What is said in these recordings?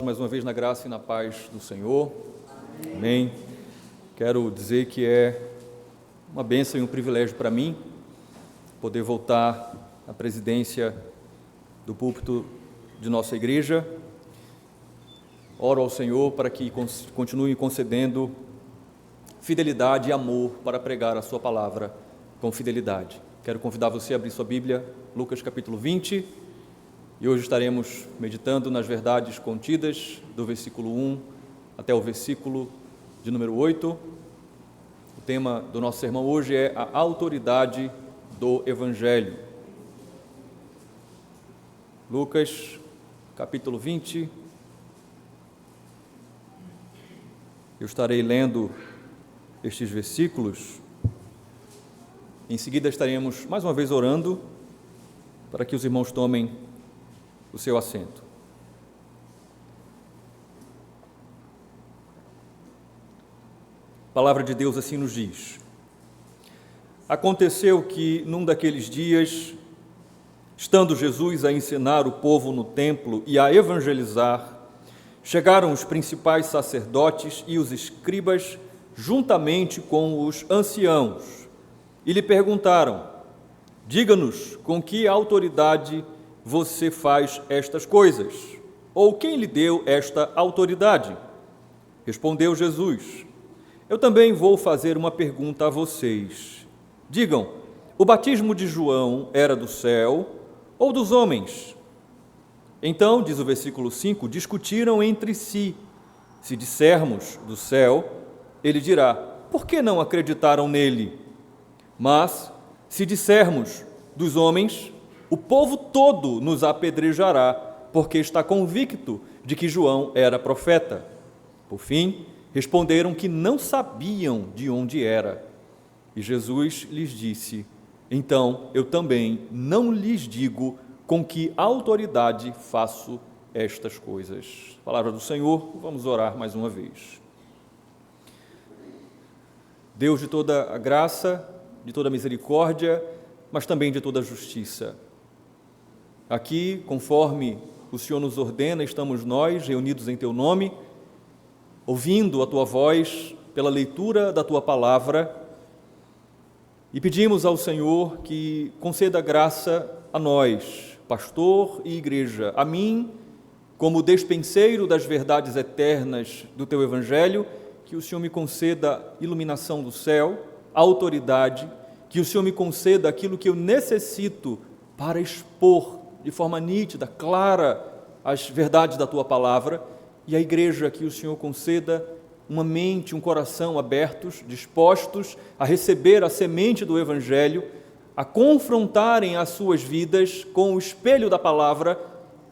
mais uma vez na graça e na paz do Senhor. Amém. Quero dizer que é uma bênção e um privilégio para mim poder voltar à presidência do púlpito de nossa igreja. Oro ao Senhor para que continue concedendo fidelidade e amor para pregar a sua palavra com fidelidade. Quero convidar você a abrir sua Bíblia, Lucas capítulo 20, e hoje estaremos meditando nas verdades contidas do versículo 1 até o versículo de número 8. O tema do nosso sermão hoje é a autoridade do Evangelho. Lucas capítulo 20. Eu estarei lendo estes versículos. Em seguida estaremos mais uma vez orando para que os irmãos tomem o seu assento. A palavra de Deus assim nos diz: Aconteceu que, num daqueles dias, estando Jesus a ensinar o povo no templo e a evangelizar, chegaram os principais sacerdotes e os escribas, juntamente com os anciãos, e lhe perguntaram: Diga-nos, com que autoridade você faz estas coisas? Ou quem lhe deu esta autoridade? Respondeu Jesus: Eu também vou fazer uma pergunta a vocês. Digam, o batismo de João era do céu ou dos homens? Então, diz o versículo 5, discutiram entre si. Se dissermos do céu, ele dirá: por que não acreditaram nele? Mas, se dissermos dos homens, o povo todo nos apedrejará, porque está convicto de que João era profeta. Por fim, responderam que não sabiam de onde era. E Jesus lhes disse: Então eu também não lhes digo com que autoridade faço estas coisas. Palavra do Senhor, vamos orar mais uma vez. Deus de toda a graça, de toda a misericórdia, mas também de toda a justiça. Aqui, conforme o Senhor nos ordena, estamos nós reunidos em Teu nome, ouvindo a Tua voz pela leitura da Tua palavra, e pedimos ao Senhor que conceda graça a nós, pastor e igreja, a mim, como despenseiro das verdades eternas do Teu Evangelho, que o Senhor me conceda iluminação do céu, autoridade, que o Senhor me conceda aquilo que eu necessito para expor de forma nítida, clara, as verdades da Tua palavra, e a igreja, que o Senhor conceda uma mente, um coração abertos, dispostos a receber a semente do Evangelho, a confrontarem as suas vidas com o espelho da palavra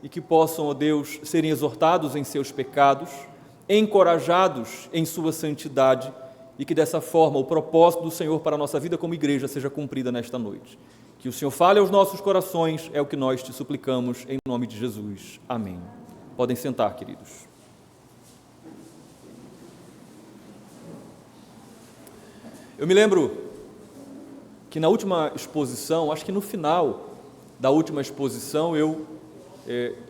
e que possam, ó Deus, serem exortados em seus pecados, encorajados em sua santidade e que dessa forma o propósito do Senhor para a nossa vida como igreja seja cumprida nesta noite. Que o Senhor fale aos nossos corações, é o que nós te suplicamos em nome de Jesus. Amém. Podem sentar, queridos. Eu me lembro que na última exposição, acho que no final da última exposição, eu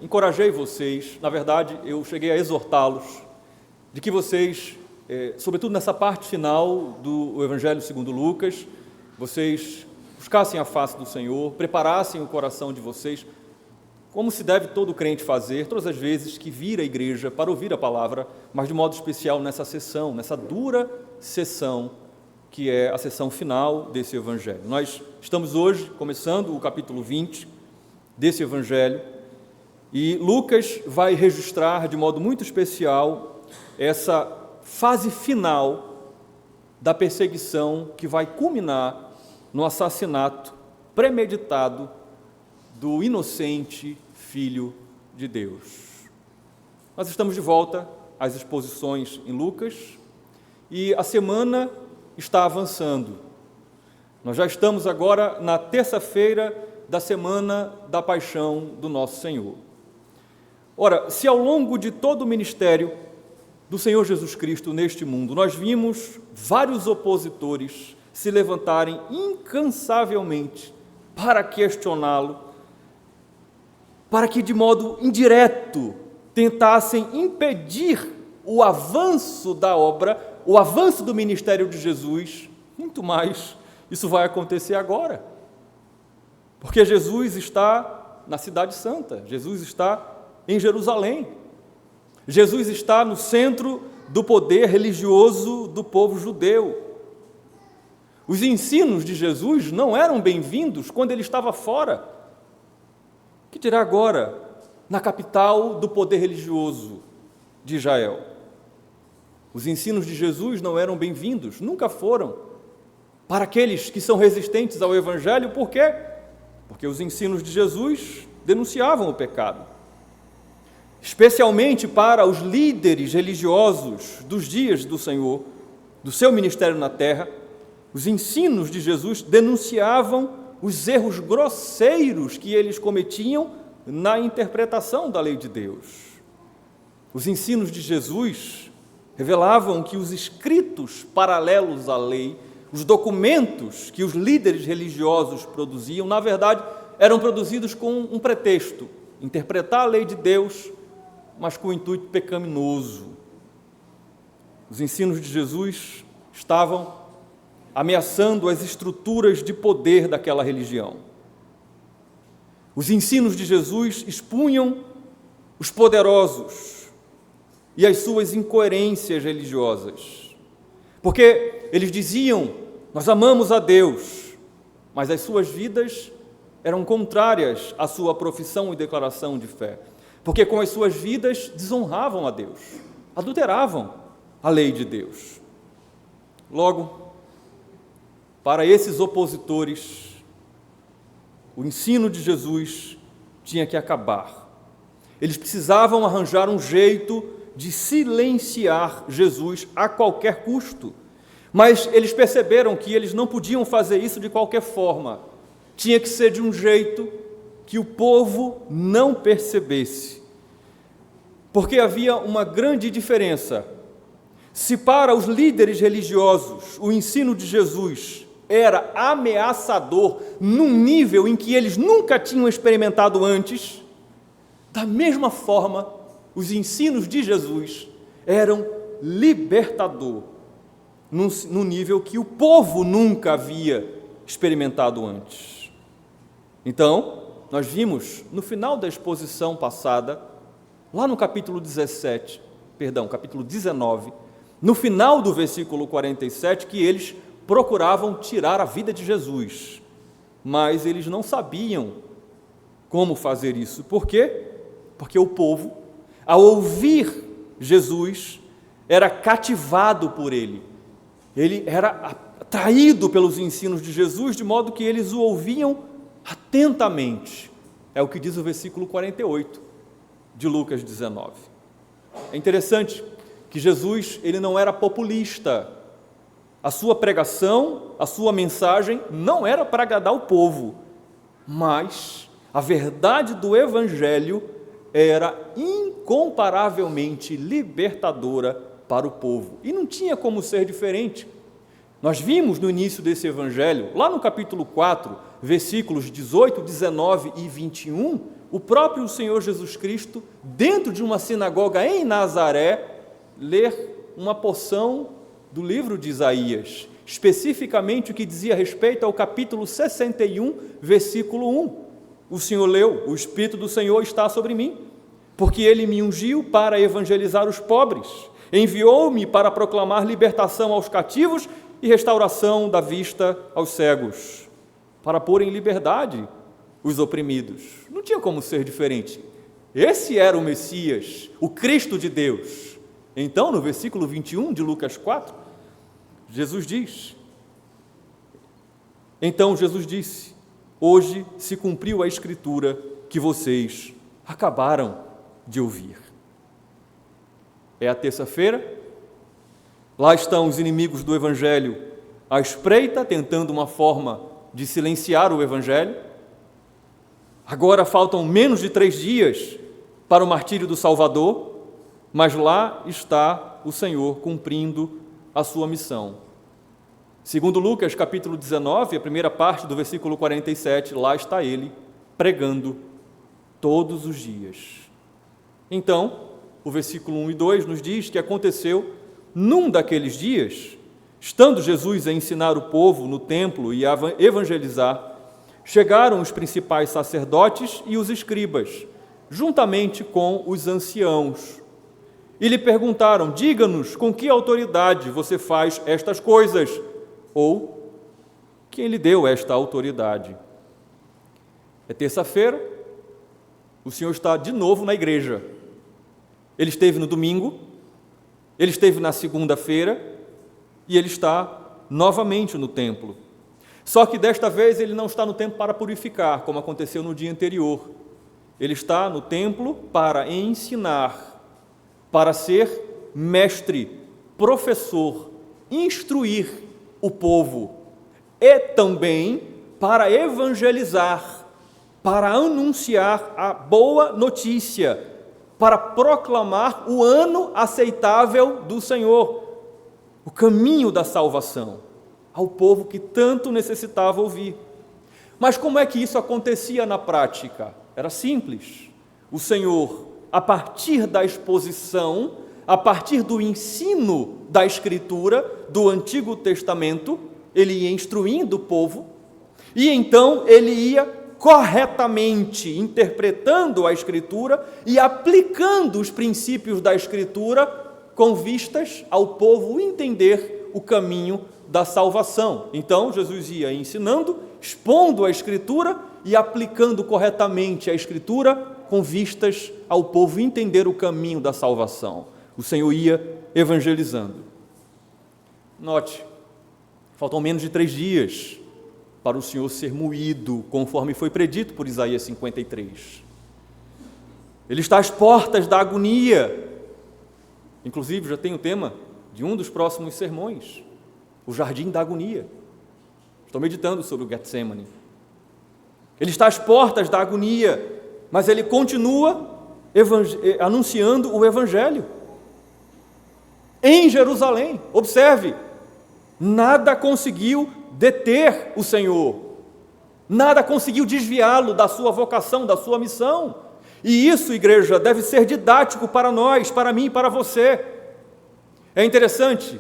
encorajei vocês, na verdade, eu cheguei a exortá-los, de que vocês, sobretudo nessa parte final do Evangelho segundo Lucas, vocês buscassem a face do Senhor, preparassem o coração de vocês, como se deve todo crente fazer, todas as vezes que vir à igreja para ouvir a palavra, mas de modo especial nessa sessão, nessa dura sessão, que é a sessão final desse Evangelho. Nós estamos hoje começando o capítulo 20 desse Evangelho, e Lucas vai registrar de modo muito especial essa fase final da perseguição que vai culminar no assassinato premeditado do inocente Filho de Deus. Nós estamos de volta às exposições em Lucas, e a semana está avançando. Nós já estamos agora na terça-feira da semana da paixão do nosso Senhor. Ora, se ao longo de todo o ministério do Senhor Jesus Cristo neste mundo, nós vimos vários opositores se levantarem incansavelmente para questioná-lo, para que de modo indireto tentassem impedir o avanço da obra, o avanço do ministério de Jesus, muito mais isso vai acontecer agora. Porque Jesus está na Cidade Santa, Jesus está em Jerusalém, Jesus está no centro do poder religioso do povo judeu. Os ensinos de Jesus não eram bem-vindos quando ele estava fora. Que dirá agora, na capital do poder religioso de Israel? Os ensinos de Jesus não eram bem-vindos, nunca foram, para aqueles que são resistentes ao Evangelho. Por quê? Porque os ensinos de Jesus denunciavam o pecado. Especialmente para os líderes religiosos dos dias do Senhor, do seu ministério na terra, os ensinos de Jesus denunciavam os erros grosseiros que eles cometiam na interpretação da lei de Deus. Os ensinos de Jesus revelavam que os escritos paralelos à lei, os documentos que os líderes religiosos produziam, na verdade, eram produzidos com um pretexto: interpretar a lei de Deus, mas com o intuito pecaminoso. Os ensinos de Jesus estavam ameaçando as estruturas de poder daquela religião. Os ensinos de Jesus expunham os poderosos e as suas incoerências religiosas, porque eles diziam: nós amamos a Deus, mas as suas vidas eram contrárias à sua profissão e declaração de fé, porque com as suas vidas desonravam a Deus, adulteravam a lei de Deus. Logo, para esses opositores, o ensino de Jesus tinha que acabar. Eles precisavam arranjar um jeito de silenciar Jesus a qualquer custo, mas eles perceberam que eles não podiam fazer isso de qualquer forma. Tinha que ser de um jeito que o povo não percebesse, porque havia uma grande diferença. Se para os líderes religiosos o ensino de Jesus era ameaçador num nível em que eles nunca tinham experimentado antes, da mesma forma, os ensinos de Jesus eram libertador num nível que o povo nunca havia experimentado antes. Então, nós vimos no final da exposição passada, lá no capítulo 19, no final do versículo 47, que eles procuravam tirar a vida de Jesus, mas eles não sabiam como fazer isso. Por quê? Porque o povo, ao ouvir Jesus, era cativado por ele. Ele era atraído pelos ensinos de Jesus, de modo que eles o ouviam atentamente. É o que diz o versículo 48 de Lucas 19. É interessante que Jesus, ele não era populista. A sua pregação, a sua mensagem não era para agradar o povo, mas a verdade do Evangelho era incomparavelmente libertadora para o povo. E não tinha como ser diferente. Nós vimos no início desse Evangelho, lá no capítulo 4, versículos 18, 19 e 21, o próprio Senhor Jesus Cristo, dentro de uma sinagoga em Nazaré, ler uma porção do livro de Isaías, especificamente o que dizia respeito ao capítulo 61, versículo 1. O Senhor leu: o Espírito do Senhor está sobre mim, porque Ele me ungiu para evangelizar os pobres, enviou-me para proclamar libertação aos cativos e restauração da vista aos cegos, para pôr em liberdade os oprimidos. Não tinha como ser diferente. Esse era o Messias, o Cristo de Deus. Então, no versículo 21 de Lucas 4, Jesus diz: então Jesus disse: hoje se cumpriu a Escritura que vocês acabaram de ouvir. É a terça-feira, lá estão os inimigos do Evangelho à espreita, tentando uma forma de silenciar o Evangelho. Agora faltam menos de 3 dias para o martírio do Salvador, mas lá está o Senhor cumprindo a sua missão. Segundo Lucas, capítulo 19, a primeira parte do versículo 47, lá está ele pregando todos os dias. Então, o versículo 1 e 2 nos diz que aconteceu num daqueles dias, estando Jesus a ensinar o povo no templo e a evangelizar, chegaram os principais sacerdotes e os escribas, juntamente com os anciãos, e lhe perguntaram: diga-nos, com que autoridade você faz estas coisas? Ou, quem lhe deu esta autoridade? É terça-feira, o Senhor está de novo na igreja. Ele esteve no domingo, ele esteve na segunda-feira e ele está novamente no templo. Só que desta vez ele não está no templo para purificar, como aconteceu no dia anterior. Ele está no templo para ensinar, para ser mestre, professor, instruir o povo e também para evangelizar, para anunciar a boa notícia, para proclamar o ano aceitável do Senhor, o caminho da salvação, ao povo que tanto necessitava ouvir. Mas como é que isso acontecia na prática? Era simples. O Senhor, a partir da exposição, a partir do ensino da Escritura, do Antigo Testamento, ele ia instruindo o povo, e então ele ia corretamente interpretando a Escritura e aplicando os princípios da Escritura com vistas ao povo entender o caminho da salvação. Então, Jesus ia ensinando, expondo a Escritura e aplicando corretamente a Escritura com vistas ao povo entender o caminho da salvação. O Senhor ia evangelizando. Note, faltam menos de 3 dias para o Senhor ser moído, conforme foi predito por Isaías 53. Ele está às portas da agonia. Inclusive, já tem o tema de um dos próximos sermões, o jardim da agonia. Estou meditando sobre o Getsemane. Ele está às portas da agonia, mas ele continua anunciando o Evangelho. Em Jerusalém, observe, nada conseguiu deter o Senhor, nada conseguiu desviá-lo da sua vocação, da sua missão. E isso, igreja, deve ser didático para nós, para mim e para você. É interessante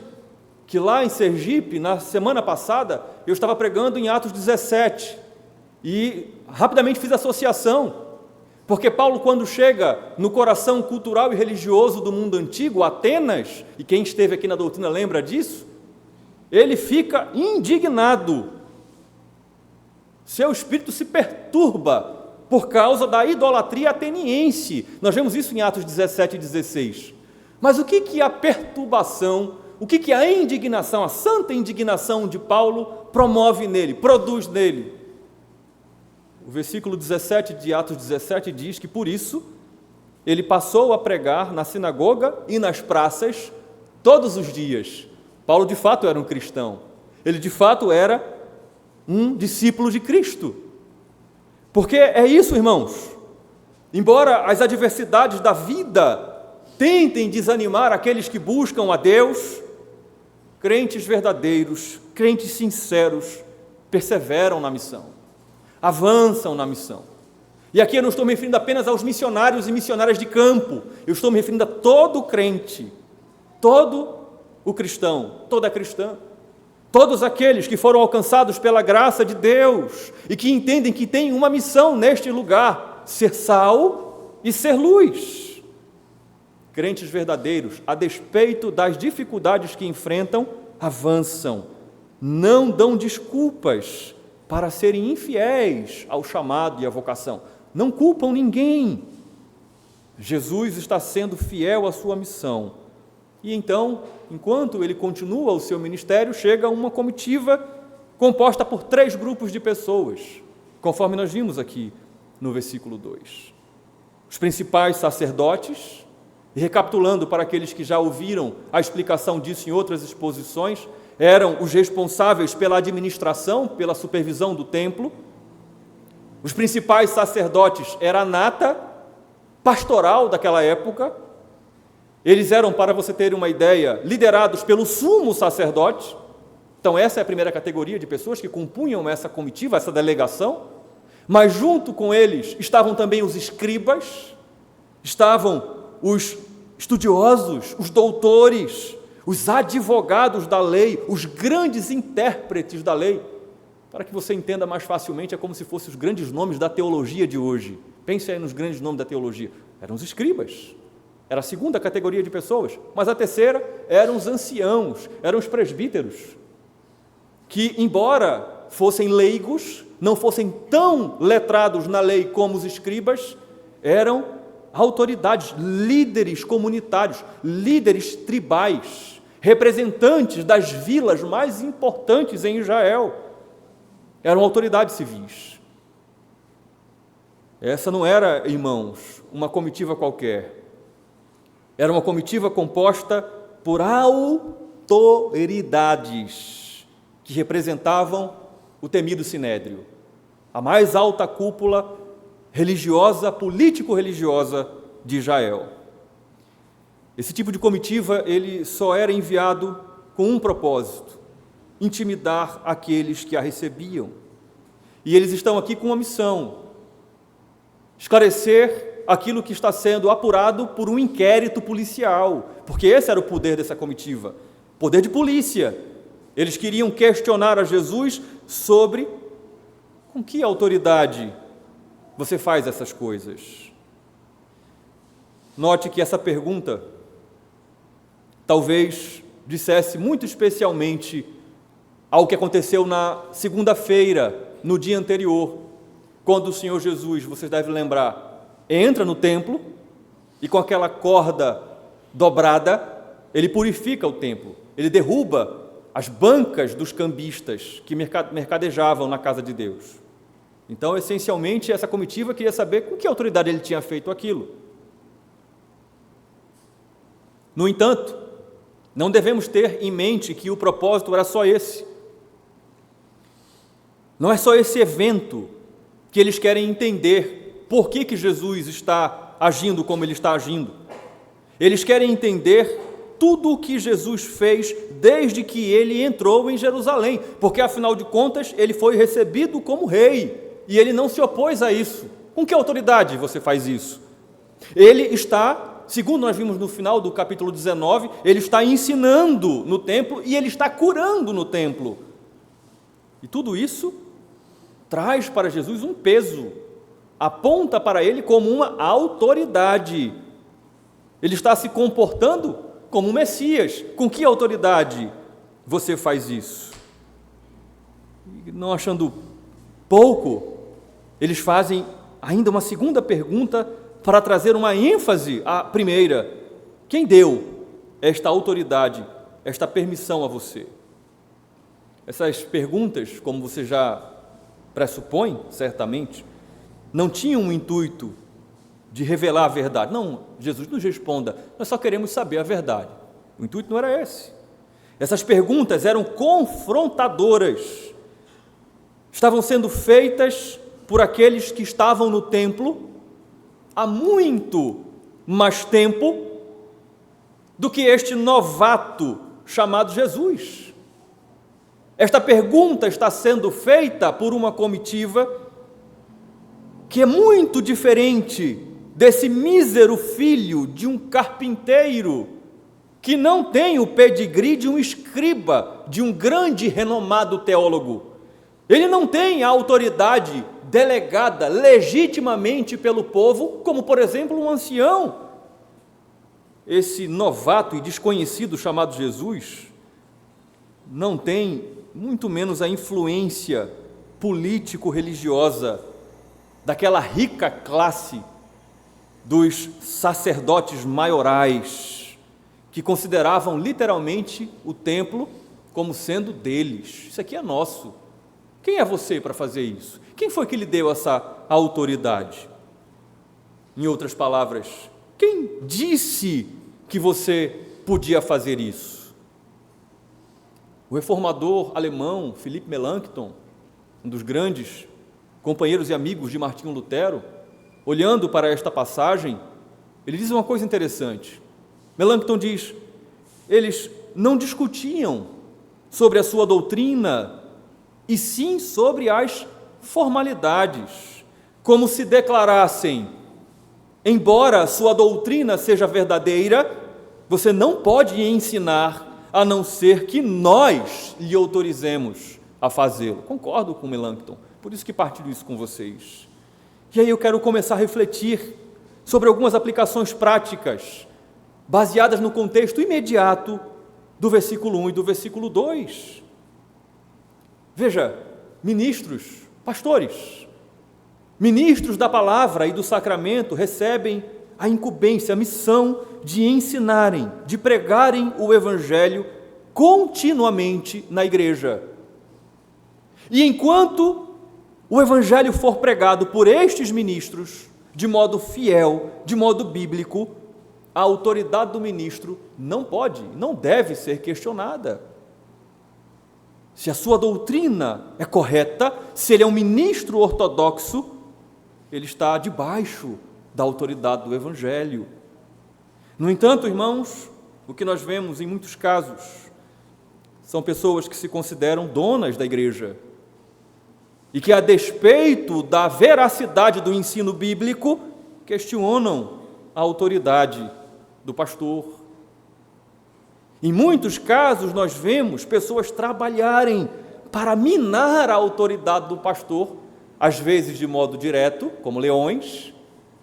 que lá em Sergipe, na semana passada, eu estava pregando em Atos 17 e rapidamente fiz associação, porque Paulo, quando chega no coração cultural e religioso do mundo antigo, Atenas, e quem esteve aqui na doutrina lembra disso, ele fica indignado, seu espírito se perturba por causa da idolatria ateniense. Nós vemos isso em Atos 17 e 16. Mas o que a perturbação, o que a indignação, a santa indignação de Paulo promove nele, produz nele? O versículo 17 de Atos 17 diz que, por isso, ele passou a pregar na sinagoga e nas praças todos os dias. Paulo, de fato, era um cristão. Ele, de fato, era um discípulo de Cristo. Porque é isso, irmãos. Embora as adversidades da vida tentem desanimar aqueles que buscam a Deus, crentes verdadeiros, crentes sinceros, perseveram na missão, avançam na missão. E aqui eu não estou me referindo apenas aos missionários e missionárias de campo, eu estou me referindo a todo crente, todo o cristão, toda a cristã, todos aqueles que foram alcançados pela graça de Deus e que entendem que têm uma missão neste lugar, ser sal e ser luz. Crentes verdadeiros, a despeito das dificuldades que enfrentam, avançam, não dão desculpas para serem infiéis ao chamado e à vocação, não culpam ninguém. Jesus está sendo fiel à sua missão. E então, enquanto ele continua o seu ministério, chega uma comitiva composta por 3 grupos de pessoas, conforme nós vimos aqui no versículo 2. Os principais sacerdotes, e recapitulando para aqueles que já ouviram a explicação disso em outras exposições, eram os responsáveis pela administração, pela supervisão do templo. Os principais sacerdotes eram a nata pastoral daquela época. Eles eram, para você ter uma ideia, liderados pelo sumo sacerdote. Então essa é a primeira categoria de pessoas que compunham essa comitiva, essa delegação. Mas junto com eles estavam também os escribas, estavam os estudiosos, os doutores, os advogados da lei, os grandes intérpretes da lei. Para que você entenda mais facilmente, é como se fossem os grandes nomes da teologia de hoje. Pense aí nos grandes nomes da teologia. Eram os escribas, era a segunda categoria de pessoas, mas a terceira eram os anciãos, eram os presbíteros, que, embora fossem leigos, não fossem tão letrados na lei como os escribas, eram autoridades, líderes comunitários, líderes tribais, representantes das vilas mais importantes em Israel. Eram autoridades civis. Essa não era, irmãos, uma comitiva qualquer. Era uma comitiva composta por autoridades que representavam o temido Sinédrio, a mais alta cúpula religiosa, político-religiosa de Israel. Esse tipo de comitiva, ele só era enviado com um propósito: intimidar aqueles que a recebiam. E eles estão aqui com uma missão: esclarecer aquilo que está sendo apurado por um inquérito policial, porque esse era o poder dessa comitiva, poder de polícia. Eles queriam questionar a Jesus sobre com que autoridade você faz essas coisas. Note que essa pergunta talvez dissesse muito especialmente ao que aconteceu na segunda-feira, no dia anterior, quando o Senhor Jesus, vocês devem lembrar, entra no templo e com aquela corda dobrada, ele purifica o templo, ele derruba as bancas dos cambistas que mercadejavam na casa de Deus. Então, essencialmente, essa comitiva queria saber com que autoridade ele tinha feito aquilo. No entanto, não devemos ter em mente que o propósito era só esse. Não é só esse evento que eles querem entender por que Jesus está agindo como ele está agindo. Eles querem entender tudo o que Jesus fez desde que ele entrou em Jerusalém, porque, afinal de contas, ele foi recebido como rei e ele não se opôs a isso. Com que autoridade você faz isso? Ele está, segundo nós vimos no final do capítulo 19, ele está ensinando no templo e ele está curando no templo. E tudo isso traz para Jesus um peso, aponta para ele como uma autoridade. Ele está se comportando como um Messias. Com que autoridade você faz isso? E não achando pouco, eles fazem ainda uma segunda pergunta para trazer uma ênfase à primeira: quem deu esta autoridade, esta permissão a você? Essas perguntas, como você já pressupõe, certamente, não tinham um intuito de revelar a verdade. Não, Jesus nos responda, nós só queremos saber a verdade. O intuito não era esse. Essas perguntas eram confrontadoras. Estavam sendo feitas por aqueles que estavam no templo há muito mais tempo do que este novato chamado Jesus. Esta pergunta está sendo feita por uma comitiva que é muito diferente desse mísero filho de um carpinteiro que não tem o pedigree de um escriba, de um grande e renomado teólogo. Ele não tem a autoridade delegada legitimamente pelo povo, como, por exemplo, um ancião. Esse novato e desconhecido chamado Jesus não tem, muito menos, a influência político-religiosa daquela rica classe dos sacerdotes maiorais, que consideravam literalmente o templo como sendo deles. Isso aqui é nosso. Quem é você para fazer isso? Quem foi que lhe deu essa autoridade? Em outras palavras, quem disse que você podia fazer isso? O reformador alemão Philipp Melanchthon, um dos grandes companheiros e amigos de Martinho Lutero, olhando para esta passagem, ele diz uma coisa interessante. Melanchthon diz: eles não discutiam sobre a sua doutrina, e sim sobre as formalidades, como se declarassem: embora sua doutrina seja verdadeira, você não pode ensinar a não ser que nós lhe autorizemos a fazê-lo. Concordo com Melanchthon, por isso que partilho isso com vocês. E aí eu quero começar a refletir sobre algumas aplicações práticas, baseadas no contexto imediato do versículo 1 e do versículo 2. Veja, ministros, pastores, ministros da palavra e do sacramento recebem a incumbência, a missão de ensinarem, de pregarem o evangelho continuamente na igreja. E enquanto o evangelho for pregado por estes ministros, de modo fiel, de modo bíblico, a autoridade do ministro não pode, não deve ser questionada. Se a sua doutrina é correta, se ele é um ministro ortodoxo, ele está debaixo da autoridade do evangelho. No entanto, irmãos, o que nós vemos em muitos casos são pessoas que se consideram donas da igreja e que, a despeito da veracidade do ensino bíblico, questionam a autoridade do pastor. Em muitos casos, nós vemos pessoas trabalharem para minar a autoridade do pastor, às vezes de modo direto, como leões,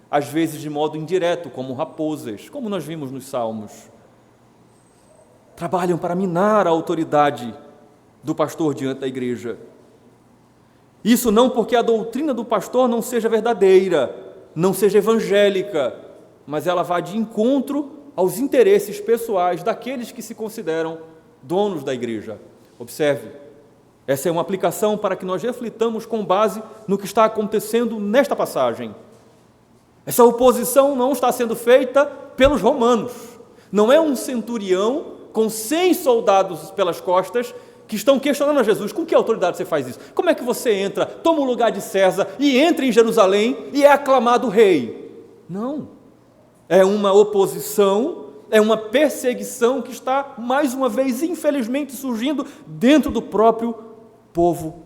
às vezes de modo indireto, como raposas, como nós vimos nos Salmos. Trabalham para minar a autoridade do pastor diante da igreja. Isso não porque a doutrina do pastor não seja verdadeira, não seja evangélica, mas ela vai de encontro aos interesses pessoais daqueles que se consideram donos da igreja. Observe, essa é uma aplicação para que nós reflitamos com base no que está acontecendo nesta passagem. Essa oposição não está sendo feita pelos romanos. Não é um centurião com 100 soldados pelas costas que estão questionando a Jesus: com que autoridade você faz isso? Como é que você entra, toma o lugar de César e entra em Jerusalém e é aclamado rei? Não. É uma oposição, é uma perseguição que está, mais uma vez, infelizmente, surgindo dentro do próprio povo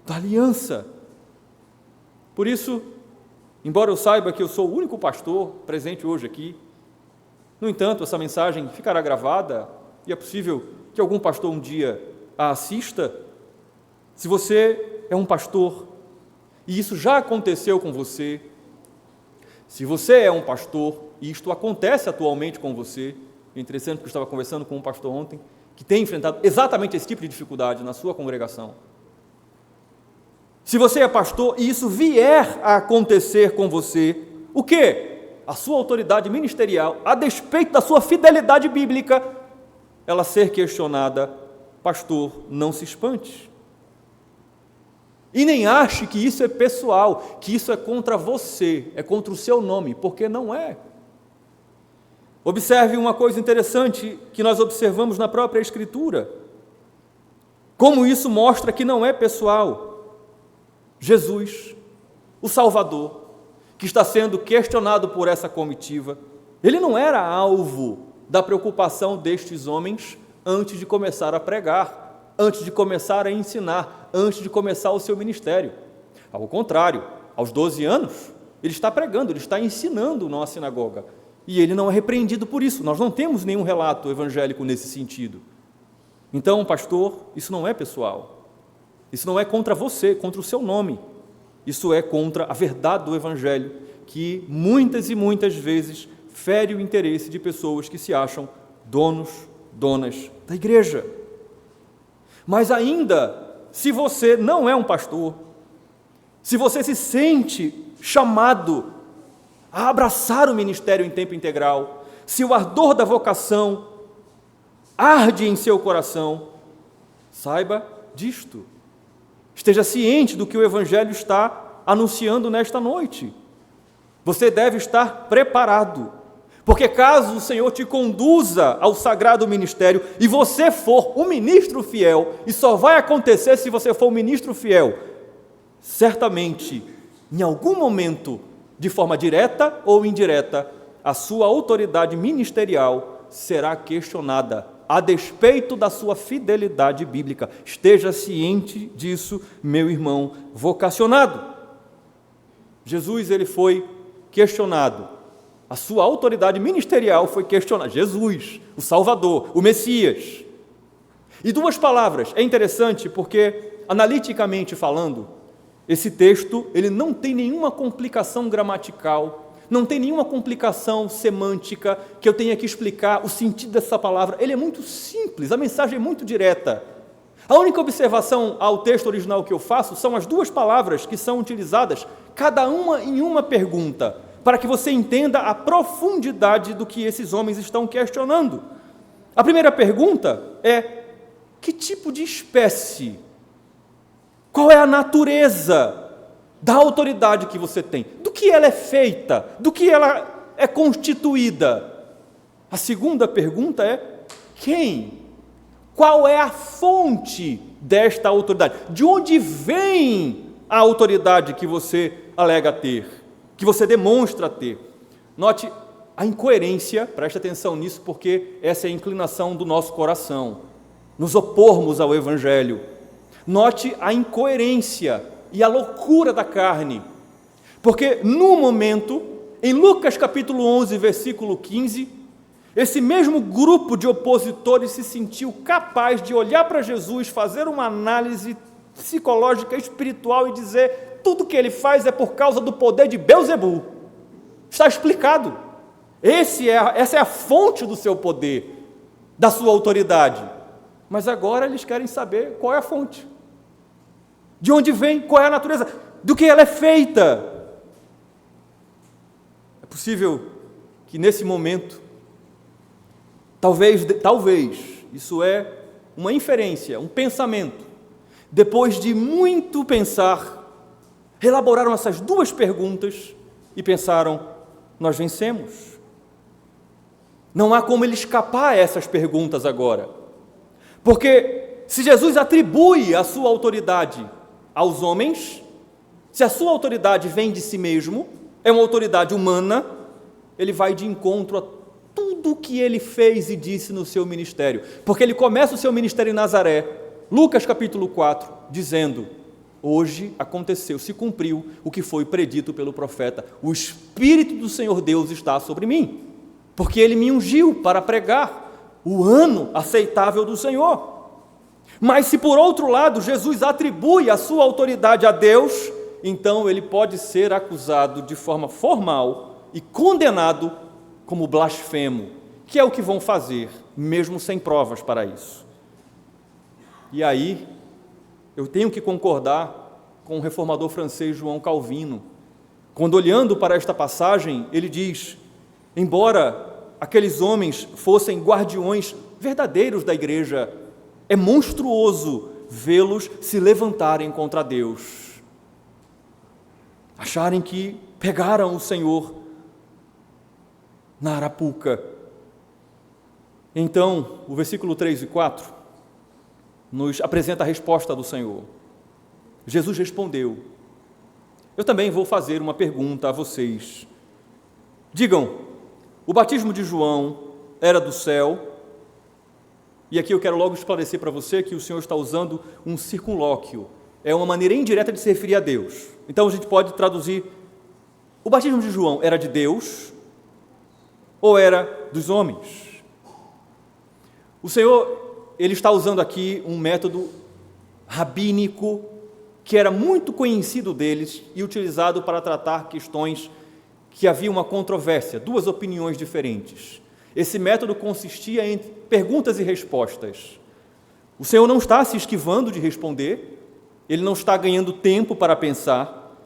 da aliança. Por isso, embora eu saiba que eu sou o único pastor presente hoje aqui, no entanto, essa mensagem ficará gravada e é possível que algum pastor um dia a assista. Se você é um pastor e isso já aconteceu com você, se você é um pastor e isto acontece atualmente com você, é interessante que eu estava conversando com um pastor ontem, que tem enfrentado exatamente esse tipo de dificuldade na sua congregação. Se você é pastor e isso vier a acontecer com você, o quê? A sua autoridade ministerial, a despeito da sua fidelidade bíblica, ela ser questionada, pastor, não se espante. E nem ache que isso é pessoal, que isso é contra você, é contra o seu nome, porque não é. Observe uma coisa interessante que nós observamos na própria Escritura. Como isso mostra que não é pessoal. Jesus, o Salvador, que está sendo questionado por essa comitiva, ele não era alvo da preocupação destes homens antes de começar a pregar, antes de começar a ensinar, antes de começar o seu ministério. Ao contrário, aos 12 anos, ele está pregando, ele está ensinando na sinagoga. E ele não é repreendido por isso. Nós não temos nenhum relato evangélico nesse sentido. Então, pastor, isso não é pessoal. Isso não é contra você, contra o seu nome. Isso é contra a verdade do evangelho, que muitas e muitas vezes fere o interesse de pessoas que se acham donas da igreja. Mas ainda, se você não é um pastor, se você se sente chamado a abraçar o ministério em tempo integral, se o ardor da vocação arde em seu coração, saiba disto. Esteja ciente do que o Evangelho está anunciando nesta noite. Você deve estar preparado, porque caso o Senhor te conduza ao sagrado ministério e você for um ministro fiel, e só vai acontecer se você for um ministro fiel, certamente, em algum momento, de forma direta ou indireta, a sua autoridade ministerial será questionada, a despeito da sua fidelidade bíblica. Esteja ciente disso, meu irmão vocacionado. Jesus, ele foi questionado A sua autoridade ministerial foi questionada. Jesus, o Salvador, o Messias. E duas palavras. É interessante porque, analiticamente falando, esse texto ele não tem nenhuma complicação gramatical, não tem nenhuma complicação semântica que eu tenha que explicar o sentido dessa palavra. Ele é muito simples, a mensagem é muito direta. A única observação ao texto original que eu faço são as duas palavras que são utilizadas, cada uma em uma pergunta, para que você entenda a profundidade do que esses homens estão questionando. A primeira pergunta é: que tipo de espécie? Qual é a natureza da autoridade que você tem? Do que ela é feita? Do que ela é constituída? A segunda pergunta é: quem? Qual é a fonte desta autoridade? De onde vem a autoridade que você alega ter, que você demonstra ter? Note a incoerência, preste atenção nisso, porque essa é a inclinação do nosso coração, nos opormos ao Evangelho. Note a incoerência e a loucura da carne, porque no momento, em Lucas capítulo 11, versículo 15, esse mesmo grupo de opositores se sentiu capaz de olhar para Jesus, fazer uma análise psicológica, espiritual e dizer: tudo que ele faz é por causa do poder de Belzebu. Está explicado. Essa é a fonte do seu poder, da sua autoridade. Mas agora eles querem saber qual é a fonte. De onde vem, qual é a natureza, do que ela é feita. É possível que nesse momento, talvez, isso é uma inferência, um pensamento, depois de muito pensar, elaboraram essas duas perguntas e pensaram: nós vencemos. Não há como ele escapar a essas perguntas agora, porque se Jesus atribui a sua autoridade aos homens, se a sua autoridade vem de si mesmo, é uma autoridade humana, ele vai de encontro a tudo o que ele fez e disse no seu ministério, porque ele começa o seu ministério em Nazaré, Lucas capítulo 4, dizendo: hoje aconteceu, se cumpriu o que foi predito pelo profeta, o Espírito do Senhor Deus está sobre mim, porque ele me ungiu para pregar o ano aceitável do Senhor. Mas se por outro lado Jesus atribui a sua autoridade a Deus, então ele pode ser acusado de forma formal e condenado como blasfemo, que é o que vão fazer, mesmo sem provas para isso. E aí, eu tenho que concordar com o reformador francês João Calvino, quando olhando para esta passagem, ele diz: embora aqueles homens fossem guardiões verdadeiros da igreja, é monstruoso vê-los se levantarem contra Deus, acharem que pegaram o Senhor na arapuca. Então, o versículo 3 e 4 nos apresenta a resposta do Senhor. Jesus respondeu: eu também vou fazer uma pergunta a vocês. Digam, o batismo de João era do céu? E aqui eu quero logo esclarecer para você que o Senhor está usando um circunlóquio. É uma maneira indireta de se referir a Deus. Então a gente pode traduzir: o batismo de João era de Deus ou era dos homens? O Senhor, ele está usando aqui um método rabínico que era muito conhecido deles e utilizado para tratar questões que havia uma controvérsia, duas opiniões diferentes. Esse método consistia em perguntas e respostas. O Senhor não está se esquivando de responder, ele não está ganhando tempo para pensar.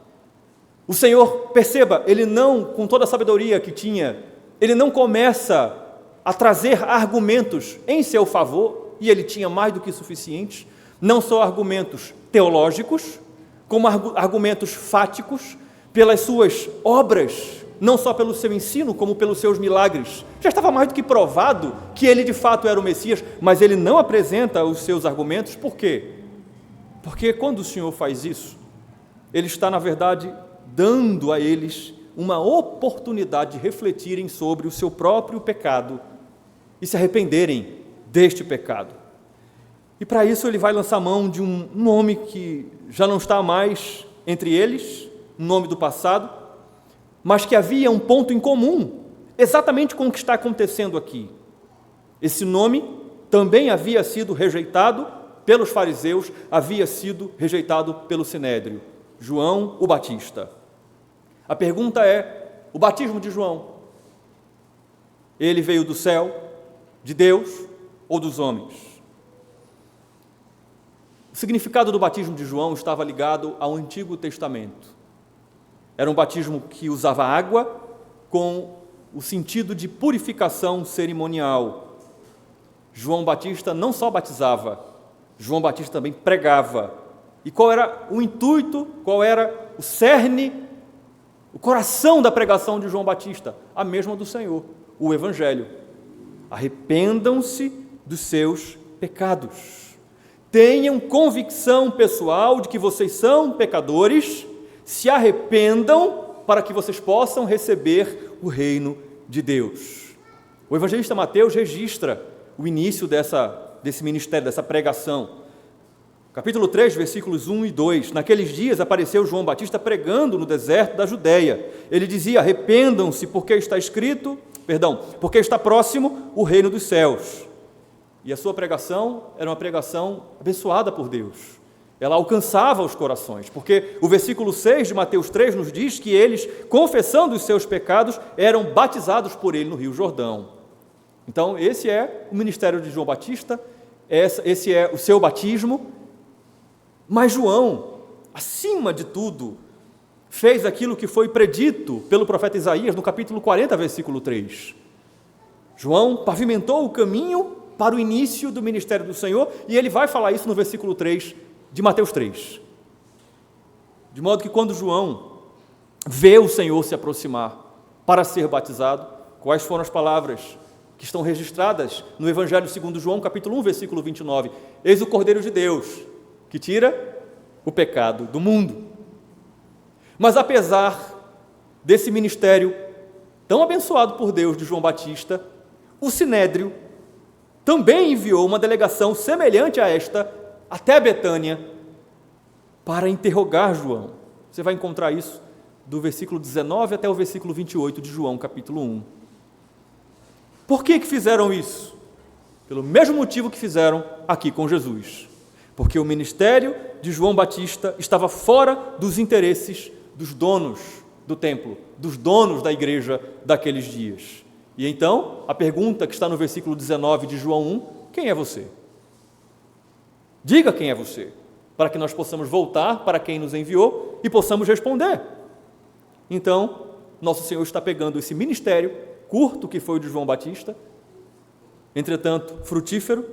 O Senhor, perceba, ele não, com toda a sabedoria que tinha, ele não começa a trazer argumentos em seu favor, e ele tinha mais do que suficientes, não só argumentos teológicos, como argumentos fáticos, pelas suas obras, não só pelo seu ensino, como pelos seus milagres. Já estava mais do que provado que ele de fato era o Messias, mas ele não apresenta os seus argumentos. Por quê? Porque quando o Senhor faz isso, ele está, na verdade, dando a eles uma oportunidade de refletirem sobre o seu próprio pecado e se arrependerem deste pecado. E para isso ele vai lançar mão de um nome que já não está mais entre eles, um nome do passado, mas que havia um ponto em comum exatamente com o que está acontecendo aqui. Esse nome também havia sido rejeitado pelos fariseus, havia sido rejeitado pelo Sinédrio, João o Batista. A pergunta é: o batismo de João, ele veio do céu, de Deus ou dos homens? O significado do batismo de João estava ligado ao Antigo Testamento. Era um batismo que usava água com o sentido de purificação cerimonial. João Batista não só batizava, João Batista também pregava. E qual era o intuito, qual era o cerne, o coração da pregação de João Batista? A mesma do Senhor, o Evangelho. Arrependam-se dos seus pecados. Tenham convicção pessoal de que vocês são pecadores, se arrependam para que vocês possam receber o reino de Deus. O evangelista Mateus registra o início desse ministério, dessa pregação. Capítulo 3, versículos 1 e 2. Naqueles dias apareceu João Batista pregando no deserto da Judéia. Ele dizia: arrependam-se, porque está próximo o reino dos céus. E a sua pregação era uma pregação abençoada por Deus. Ela alcançava os corações, porque o versículo 6 de Mateus 3 nos diz que eles, confessando os seus pecados, eram batizados por ele no Rio Jordão. Então, esse é o ministério de João Batista, esse é o seu batismo. Mas João, acima de tudo, fez aquilo que foi predito pelo profeta Isaías no capítulo 40, versículo 3. João pavimentou o caminho para o início do ministério do Senhor, e ele vai falar isso no versículo 3 de Mateus 3. De modo que quando João vê o Senhor se aproximar para ser batizado, quais foram as palavras que estão registradas no Evangelho segundo João, capítulo 1, versículo 29? Eis o Cordeiro de Deus, que tira o pecado do mundo. Mas apesar desse ministério tão abençoado por Deus de João Batista, o Sinédrio também enviou uma delegação semelhante a esta até Betânia para interrogar João. Você vai encontrar isso do versículo 19 até o versículo 28 de João, capítulo 1. Por que fizeram isso? Pelo mesmo motivo que fizeram aqui com Jesus. Porque o ministério de João Batista estava fora dos interesses dos donos do templo, dos donos da igreja daqueles dias. E então, a pergunta que está no versículo 19 de João 1, quem é você? Diga quem é você, para que nós possamos voltar para quem nos enviou e possamos responder. Então, nosso Senhor está pegando esse ministério curto que foi o de João Batista, entretanto frutífero,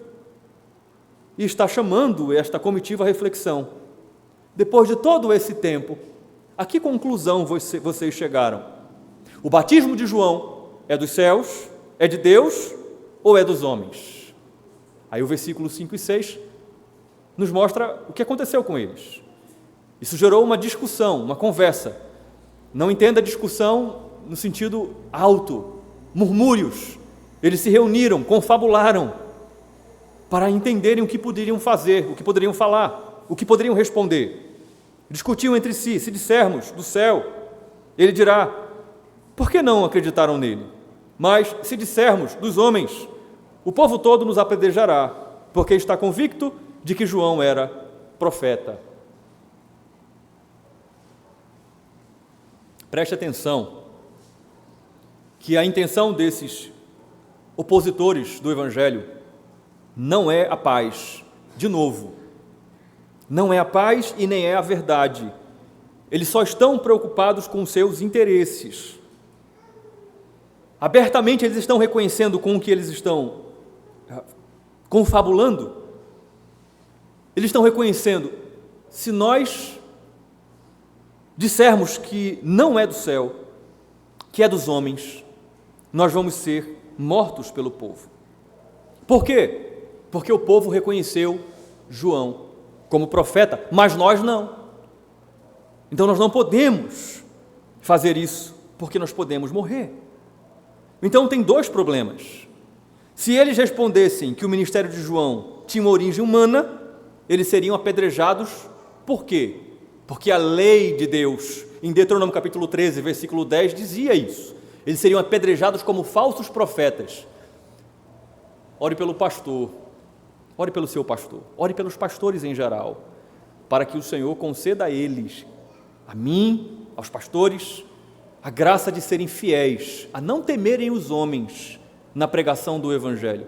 e está chamando esta comitiva à reflexão. Depois de todo esse tempo, a que conclusão vocês chegaram? O batismo de João é dos céus, é de Deus ou é dos homens? Aí o versículo 5 e 6 nos mostra o que aconteceu com eles. Isso gerou uma discussão, uma conversa. Não entenda discussão no sentido alto, murmúrios. Eles se reuniram, confabularam, para entenderem o que poderiam fazer, o que poderiam falar, o que poderiam responder. Discutiam entre si: se dissermos do céu, ele dirá: por que não acreditaram nele? Mas se dissermos dos homens, o povo todo nos apedrejará, porque está convicto de que João era profeta. Preste atenção que a intenção desses opositores do Evangelho não é a paz. De novo, não é a paz e nem é a verdade. Eles só estão preocupados com seus interesses. Abertamente eles estão reconhecendo com o que eles estão confabulando. Eles estão reconhecendo: se nós dissermos que não é do céu, que é dos homens, nós vamos ser mortos pelo povo. Por quê? Porque o povo reconheceu João como profeta, mas nós não. Então nós não podemos fazer isso, porque nós podemos morrer. Então tem dois problemas. Se eles respondessem que o ministério de João tinha uma origem humana, eles seriam apedrejados. Por quê? Porque a lei de Deus, em Deuteronômio capítulo 13, versículo 10, dizia isso. Eles seriam apedrejados como falsos profetas. Ore pelo pastor, ore pelo seu pastor, ore pelos pastores em geral, para que o Senhor conceda a eles, a mim, aos pastores, a graça de serem fiéis, a não temerem os homens na pregação do Evangelho.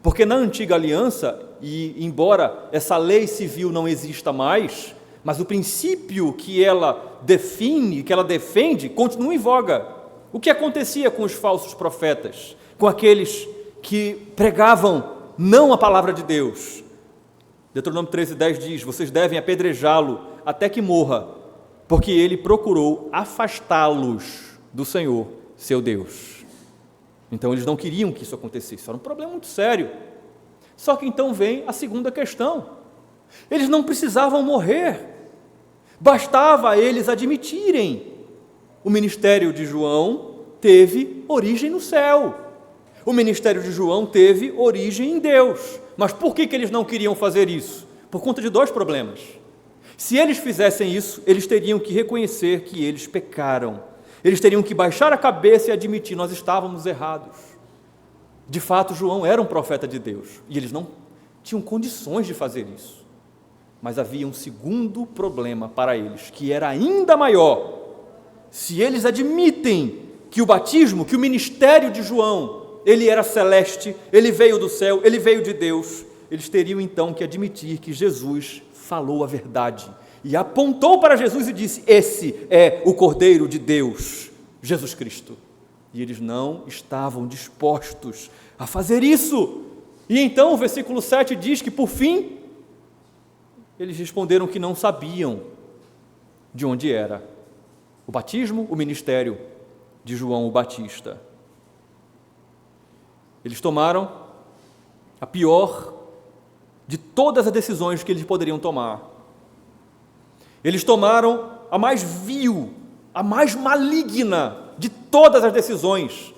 Porque na antiga aliança, e embora essa lei civil não exista mais, mas o princípio que ela define, que ela defende, continua em voga. O que acontecia com os falsos profetas, com aqueles que pregavam não a palavra de Deus? Deuteronômio 13:10 diz: vocês devem apedrejá-lo até que morra, porque ele procurou afastá-los do Senhor, seu Deus. Então eles não queriam que isso acontecesse, era um problema muito sério. Só que então vem a segunda questão: eles não precisavam morrer, bastava eles admitirem. O ministério de João teve origem no céu, o ministério de João teve origem em Deus. Mas por que eles não queriam fazer isso? Por conta de dois problemas. Se eles fizessem isso, eles teriam que reconhecer que eles pecaram. Eles teriam que baixar a cabeça e admitir: nós estávamos errados. De fato, João era um profeta de Deus, e eles não tinham condições de fazer isso. Mas havia um segundo problema para eles, que era ainda maior. Se eles admitem que o batismo, que o ministério de João, ele era celeste, ele veio do céu, ele veio de Deus, eles teriam então que admitir que Jesus falou a verdade, e apontou para Jesus e disse: esse é o Cordeiro de Deus, Jesus Cristo. E eles não estavam dispostos a fazer isso. E então o versículo 7 diz que, por fim, eles responderam que não sabiam de onde era o batismo, o ministério de João o Batista. Eles tomaram a pior de todas as decisões que eles poderiam tomar. Eles tomaram a mais vil, a mais maligna de todas as decisões.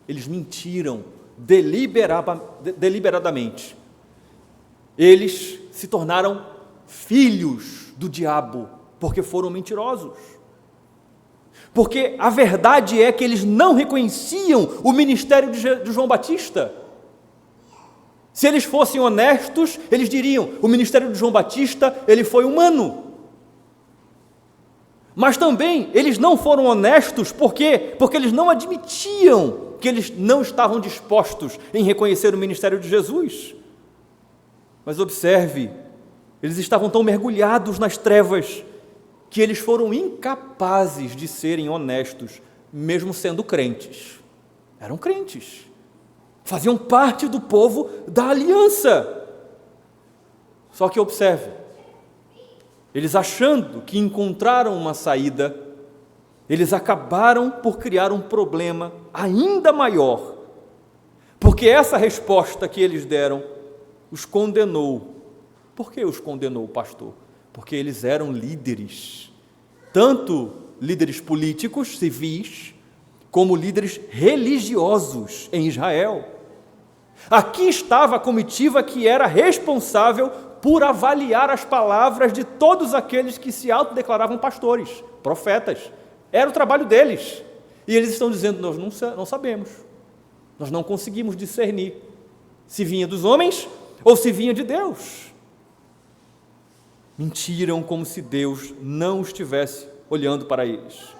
Eles mentiram deliberadamente. Eles se tornaram filhos do diabo, porque foram mentirosos. Porque a verdade é que eles não reconheciam o ministério de João Batista. Se eles fossem honestos, eles diriam: o ministério de João Batista, ele foi humano. Mas também eles não foram honestos, por quê? Porque eles não admitiam que eles não estavam dispostos em reconhecer o ministério de Jesus. Mas observe, eles estavam tão mergulhados nas trevas que eles foram incapazes de serem honestos, mesmo sendo crentes. Eram crentes, faziam parte do povo da aliança. Só que observe, eles achando que encontraram uma saída, eles acabaram por criar um problema ainda maior, porque essa resposta que eles deram os condenou. Por que os condenou, pastor? Porque eles eram líderes, tanto líderes políticos, civis, como líderes religiosos em Israel. Aqui estava a comitiva que era responsável por avaliar as palavras de todos aqueles que se autodeclaravam pastores, profetas. Era o trabalho deles. E eles estão dizendo: nós não sabemos, nós não conseguimos discernir se vinha dos homens ou se vinha de Deus. Mentiram como se Deus não estivesse olhando para eles.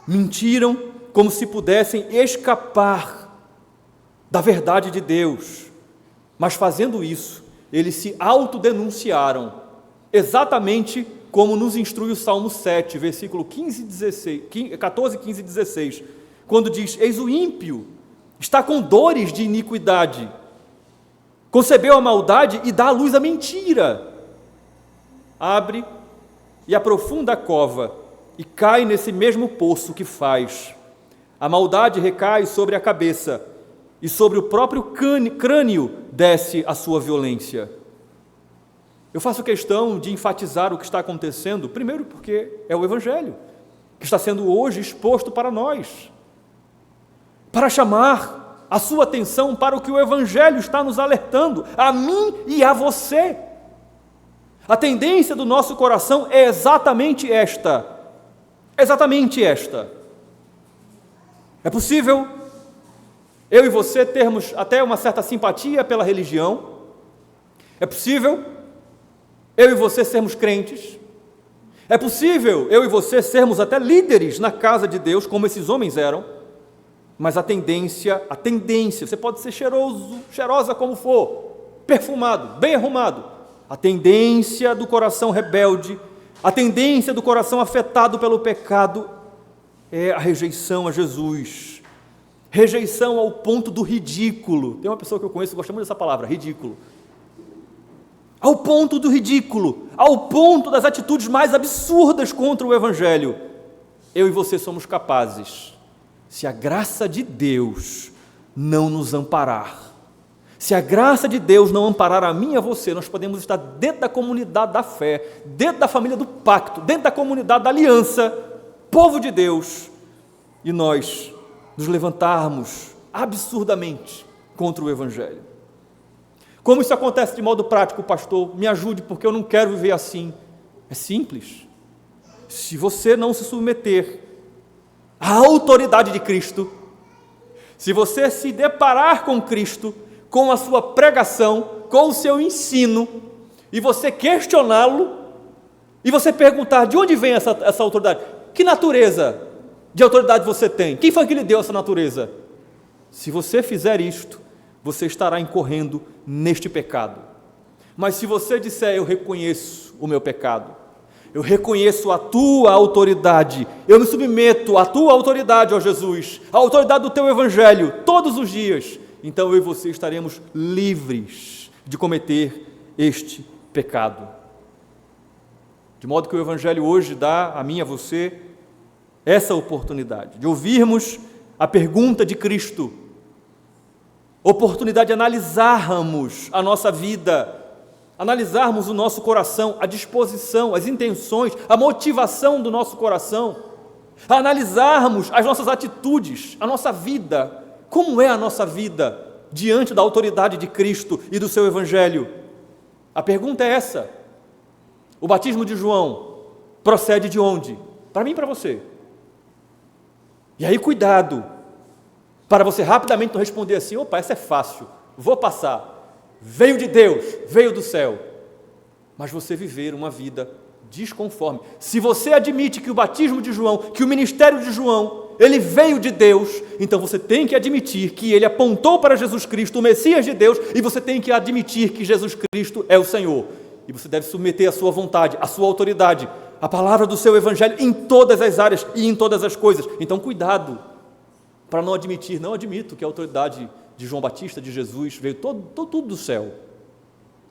Mentiram como se pudessem escapar da verdade de Deus. Mas fazendo isso, eles se autodenunciaram, exatamente como nos instrui o Salmo 7, versículo 14, 15 e 16, quando diz: eis o ímpio, está com dores de iniquidade, concebeu a maldade e dá à luz a mentira. Abre e aprofunda a cova e cai nesse mesmo poço que faz. A maldade recai sobre a cabeça e sobre o próprio crânio desce a sua violência. Eu faço questão de enfatizar o que está acontecendo, primeiro porque é o Evangelho que está sendo hoje exposto para nós, para chamar a sua atenção para o que o Evangelho está nos alertando, a mim e a você. A tendência do nosso coração é exatamente esta. É possível eu e você termos até uma certa simpatia pela religião. É possível eu e você sermos crentes. É possível eu e você sermos até líderes na casa de Deus, como esses homens eram. Mas a tendência, você pode ser cheiroso, cheirosa como for, perfumado, bem arrumado. A tendência do coração rebelde, a tendência do coração afetado pelo pecado é a rejeição a Jesus. Rejeição ao ponto do ridículo. Tem uma pessoa que eu conheço que gosta muito dessa palavra, ridículo. Ao ponto do ridículo, ao ponto das atitudes mais absurdas contra o Evangelho. Eu e você somos capazes, se a graça de Deus não nos amparar, se a graça de Deus não amparar a mim e a você, nós podemos estar dentro da comunidade da fé, dentro da família do pacto, dentro da comunidade da aliança, povo de Deus, e nós nos levantarmos absurdamente contra o Evangelho. Como isso acontece de modo prático, pastor? Me ajude, porque eu não quero viver assim. É simples. Se você não se submeter à autoridade de Cristo, se você se deparar com Cristo, com a sua pregação, com o seu ensino, e você questioná-lo, e você perguntar de onde vem essa autoridade, que natureza de autoridade você tem? Quem foi que lhe deu essa natureza? Se você fizer isto, você estará incorrendo neste pecado. Mas se você disser, eu reconheço o meu pecado, eu reconheço a tua autoridade, eu me submeto à tua autoridade, ó Jesus, à autoridade do teu Evangelho, todos os dias, então eu e você estaremos livres de cometer este pecado. De modo que o Evangelho hoje dá a mim e a você essa oportunidade de ouvirmos a pergunta de Cristo, oportunidade de analisarmos a nossa vida, analisarmos o nosso coração, a disposição, as intenções, a motivação do nosso coração, analisarmos as nossas atitudes, a nossa vida, como é a nossa vida diante da autoridade de Cristo e do seu Evangelho. A pergunta é essa: o batismo de João procede de onde? Para mim e para você. E aí cuidado, para você rapidamente não responder assim, opa, essa é fácil, vou passar, veio de Deus, veio do céu, mas você viver uma vida desconforme. Se você admite que o batismo de João, que o ministério de João, ele veio de Deus, então você tem que admitir que ele apontou para Jesus Cristo, o Messias de Deus, e você tem que admitir que Jesus Cristo é o Senhor. E você deve submeter a sua vontade, a sua autoridade, a palavra do seu Evangelho em todas as áreas e em todas as coisas. Então cuidado para não admito que a autoridade de João Batista, de Jesus, veio tudo do céu,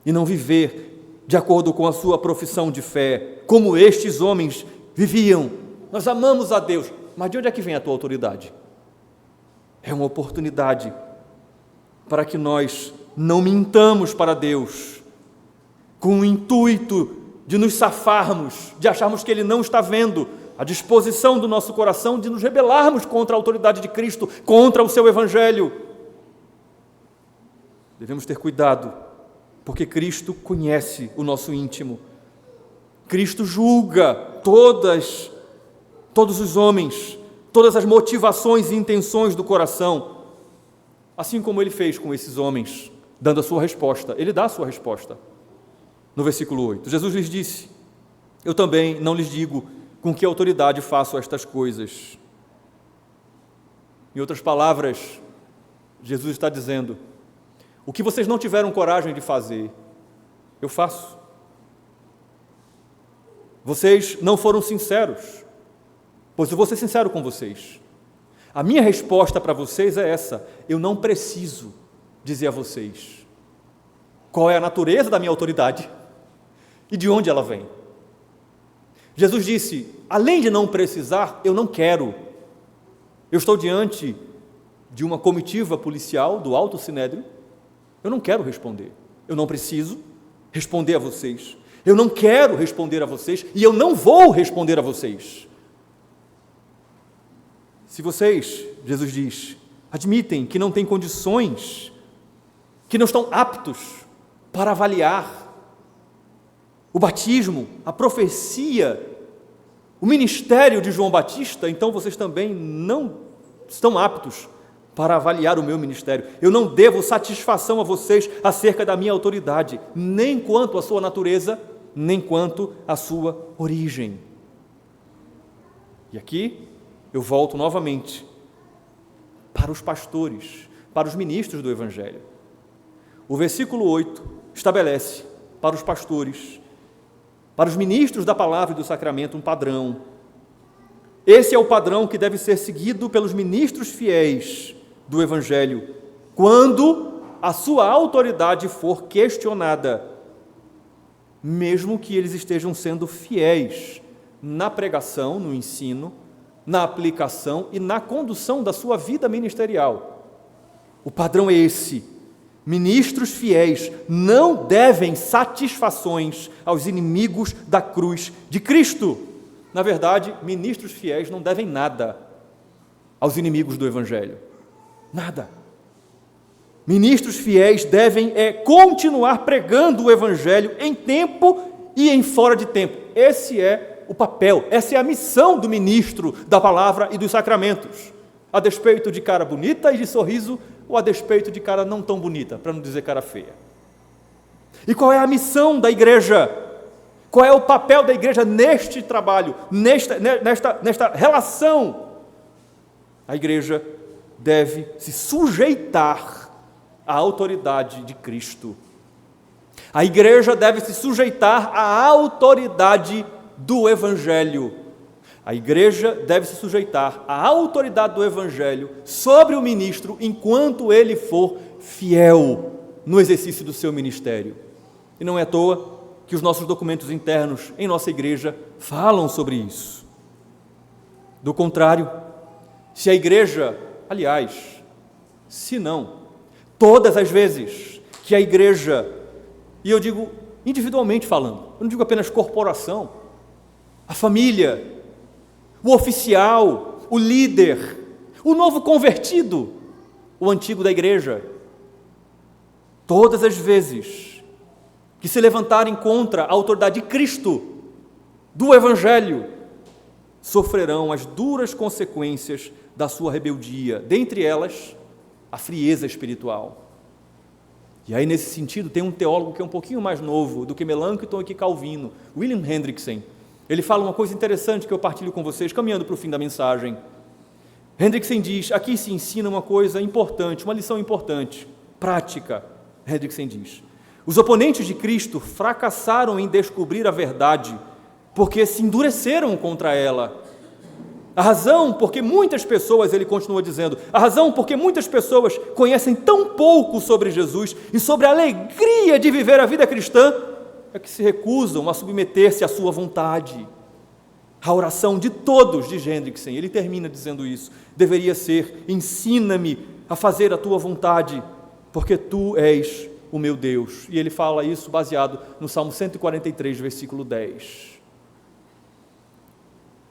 e não viver de acordo com a sua profissão de fé, como estes homens viviam. Nós amamos a Deus, mas de onde é que vem a tua autoridade? É uma oportunidade para que nós não mintamos para Deus, com o intuito de nos safarmos, de acharmos que Ele não está vendo, a disposição do nosso coração de nos rebelarmos contra a autoridade de Cristo, contra o seu Evangelho. Devemos ter cuidado, porque Cristo conhece o nosso íntimo. Cristo julga todos os homens, todas as motivações e intenções do coração, assim como Ele fez com esses homens, dando a sua resposta. Ele dá a sua resposta. No versículo 8, Jesus lhes disse: eu também não lhes digo com que autoridade faço estas coisas. Em outras palavras, Jesus está dizendo: o que vocês não tiveram coragem de fazer, eu faço. Vocês não foram sinceros, pois eu vou ser sincero com vocês. A minha resposta para vocês é essa: eu não preciso dizer a vocês qual é a natureza da minha autoridade e de onde ela vem. Jesus disse: além de não precisar, eu não quero. Eu estou diante de uma comitiva policial do Alto Sinédrio, eu não quero responder, eu não preciso responder a vocês, eu não quero responder a vocês e eu não vou responder a vocês. Se vocês, Jesus diz, admitem que não têm condições, que não estão aptos para avaliar o batismo, a profecia, o ministério de João Batista, então vocês também não estão aptos para avaliar o meu ministério. Eu não devo satisfação a vocês acerca da minha autoridade, nem quanto à sua natureza, nem quanto à sua origem. E aqui eu volto novamente para os pastores, para os ministros do Evangelho. O versículo 8 estabelece para os pastores, para os ministros da palavra e do sacramento, um padrão. Esse é o padrão que deve ser seguido pelos ministros fiéis do Evangelho, quando a sua autoridade for questionada, mesmo que eles estejam sendo fiéis na pregação, no ensino, na aplicação e na condução da sua vida ministerial. O padrão é esse: ministros fiéis não devem satisfações aos inimigos da cruz de Cristo. Na verdade, ministros fiéis não devem nada aos inimigos do Evangelho. Nada. Ministros fiéis devem continuar pregando o Evangelho em tempo e em fora de tempo. Esse é o papel, essa é a missão do ministro da palavra e dos sacramentos. A despeito de cara bonita e de sorriso, ou a despeito de cara não tão bonita, para não dizer cara feia. E qual é a missão da igreja? Qual é o papel da igreja neste trabalho, nesta relação? A igreja deve se sujeitar à autoridade de Cristo. A igreja deve se sujeitar à autoridade do Evangelho. A igreja deve se sujeitar à autoridade do Evangelho sobre o ministro enquanto ele for fiel no exercício do seu ministério. E não é à toa que os nossos documentos internos em nossa igreja falam sobre isso. Do contrário, se a igreja, aliás, se não, todas as vezes que a igreja, e eu digo individualmente falando, eu não digo apenas corporação, a família, o oficial, o líder, o novo convertido, o antigo da igreja, todas as vezes que se levantarem contra a autoridade de Cristo, do Evangelho, sofrerão as duras consequências da sua rebeldia, dentre elas, a frieza espiritual. E aí, nesse sentido, tem um teólogo que é um pouquinho mais novo do que Melanchthon e que Calvino, William Hendrickson. Ele fala uma coisa interessante que eu partilho com vocês, caminhando para o fim da mensagem. Hendrickson diz, aqui se ensina uma coisa importante, uma lição importante, prática. Hendrickson diz, os oponentes de Cristo fracassaram em descobrir a verdade, porque se endureceram contra ela. A razão porque muitas pessoas, ele continua dizendo, a razão porque muitas pessoas conhecem tão pouco sobre Jesus e sobre a alegria de viver a vida cristã, é que se recusam a submeter-se à sua vontade. A oração de todos, diz Hendrickson, ele termina dizendo isso, deveria ser, ensina-me a fazer a tua vontade, porque tu és o meu Deus. E ele fala isso baseado no Salmo 143, versículo 10.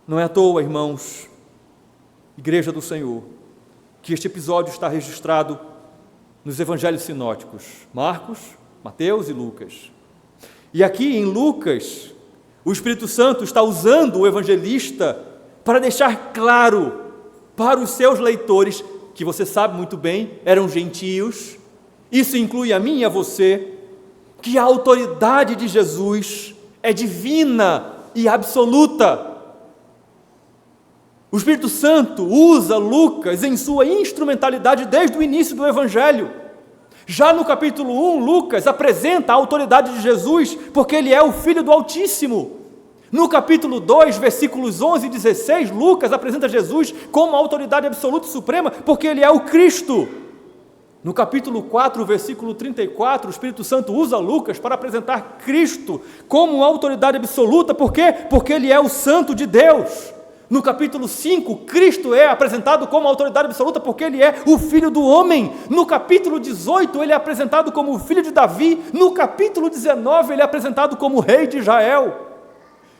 Não é à toa, irmãos, Igreja do Senhor, que este episódio está registrado nos evangelhos sinóticos, Marcos, Mateus e Lucas. E aqui em Lucas, o Espírito Santo está usando o evangelista para deixar claro para os seus leitores, que você sabe muito bem, eram gentios, isso inclui a mim e a você, que a autoridade de Jesus é divina e absoluta. O Espírito Santo usa Lucas em sua instrumentalidade desde o início do Evangelho. Já no capítulo 1, Lucas apresenta a autoridade de Jesus, porque ele é o Filho do Altíssimo. No capítulo 2, versículos 11 e 16, Lucas apresenta Jesus como a autoridade absoluta e suprema, porque ele é o Cristo. No capítulo 4, versículo 34, o Espírito Santo usa Lucas para apresentar Cristo como autoridade absoluta, por quê? Porque ele é o Santo de Deus. No capítulo 5, Cristo é apresentado como autoridade absoluta porque ele é o Filho do homem. No capítulo 18, ele é apresentado como o filho de Davi. No capítulo 19, ele é apresentado como o rei de Israel.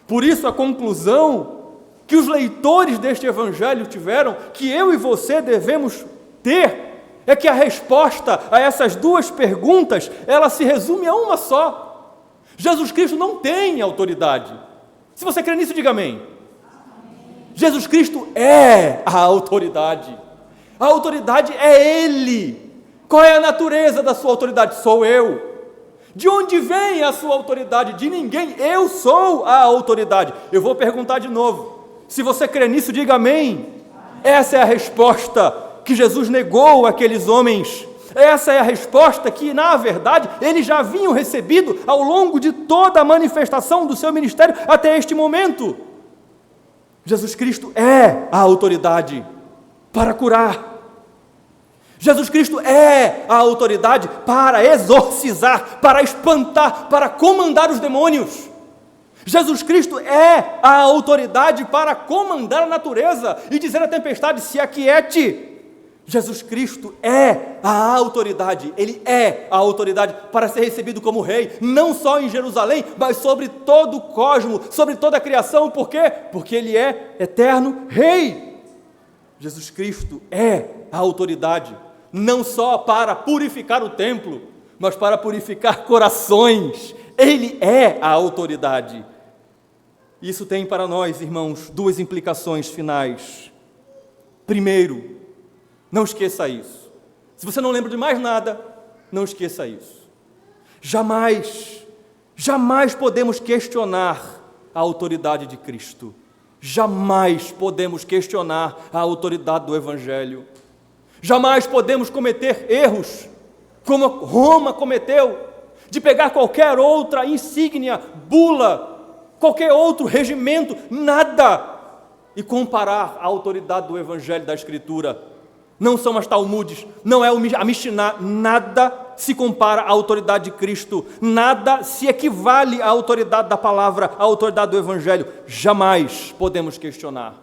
Por isso, a conclusão que os leitores deste evangelho tiveram, que eu e você devemos ter, é que a resposta a essas duas perguntas, ela se resume a uma só. Jesus Cristo não tem autoridade. Se você crê nisso, diga amém. Jesus Cristo é a autoridade. A autoridade é Ele. Qual é a natureza da sua autoridade? Sou eu. De onde vem a sua autoridade? De ninguém. Eu sou a autoridade. Eu vou perguntar de novo. Se você crê nisso, diga amém. Essa é a resposta que Jesus negou àqueles homens. Essa é a resposta que, na verdade, eles já haviam recebido ao longo de toda a manifestação do seu ministério até este momento. Jesus Cristo é a autoridade para curar. Jesus Cristo é a autoridade para exorcizar, para espantar, para comandar os demônios. Jesus Cristo é a autoridade para comandar a natureza e dizer à tempestade: se aquiete. Jesus Cristo é a autoridade, Ele é a autoridade para ser recebido como rei, não só em Jerusalém, mas sobre todo o cosmo, sobre toda a criação. Por quê? Porque Ele é eterno rei. Jesus Cristo é a autoridade, não só para purificar o templo, mas para purificar corações. Ele é a autoridade. Isso tem para nós, irmãos, duas implicações finais. Primeiro, não esqueça isso. Se você não lembra de mais nada, não esqueça isso. Jamais podemos questionar a autoridade de Cristo. Jamais podemos questionar a autoridade do Evangelho. Jamais podemos cometer erros, como Roma cometeu, de pegar qualquer outra insígnia, bula, qualquer outro regimento, nada, e comparar a autoridade do Evangelho da Escritura. Não são as Talmudes, não é a Mishnah, nada se compara à autoridade de Cristo, nada se equivale à autoridade da palavra, à autoridade do Evangelho. Jamais podemos questionar.